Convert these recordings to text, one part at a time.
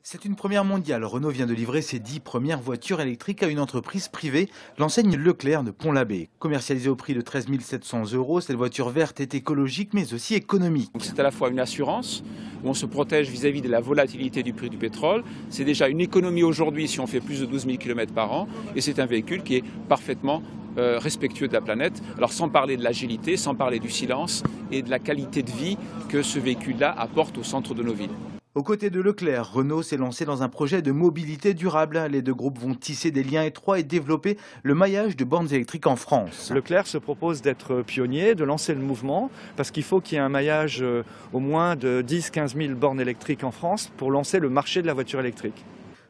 C'est une première mondiale. Renault vient de livrer ses 10 premières voitures électriques à une entreprise privée, l'enseigne Leclerc de Pont-l'Abbé. Commercialisée au prix de 13 700 €, cette voiture verte est écologique mais aussi économique. C'est à la fois une assurance, où on se protège vis-à-vis de la volatilité du prix du pétrole. C'est déjà une économie aujourd'hui si on fait plus de 12 000 km par an. Et c'est un véhicule qui est parfaitement respectueux de la planète. Alors sans parler de l'agilité, sans parler du silence et de la qualité de vie que ce véhicule-là apporte au centre de nos villes. Aux côtés de Leclerc, Renault s'est lancé dans un projet de mobilité durable. Les deux groupes vont tisser des liens étroits et développer le maillage de bornes électriques en France. Leclerc se propose d'être pionnier, de lancer le mouvement, parce qu'il faut qu'il y ait un maillage au moins de 10-15 000 bornes électriques en France pour lancer le marché de la voiture électrique.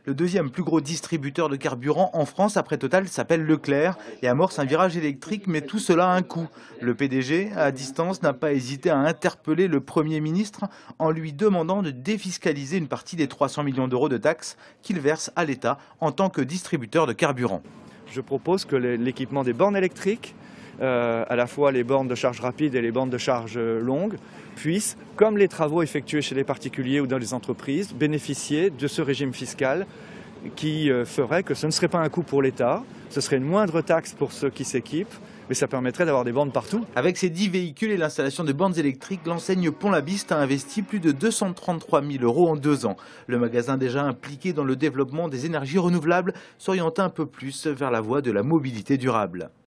Le deuxième plus gros distributeur de carburant en France après Total s'appelle Leclerc et amorce un virage électrique, mais tout cela a un coût. Le PDG, à distance, n'a pas hésité à interpeller le Premier ministre en lui demandant de défiscaliser une partie des 300 millions d'euros de taxes qu'il verse à l'État en tant que distributeur de carburant. Je propose que l'équipement des bornes électriques, à la fois les bornes de charge rapide et les bornes de charge longue, puissent, comme les travaux effectués chez les particuliers ou dans les entreprises, bénéficier de ce régime fiscal qui ferait que ce ne serait pas un coût pour l'État, ce serait une moindre taxe pour ceux qui s'équipent, mais ça permettrait d'avoir des bornes partout. Avec ses 10 véhicules et l'installation de bornes électriques, l'enseigne Pont-l'Abbé a investi plus de 233 000 € en 2 ans. Le magasin déjà impliqué dans le développement des énergies renouvelables s'oriente un peu plus vers la voie de la mobilité durable.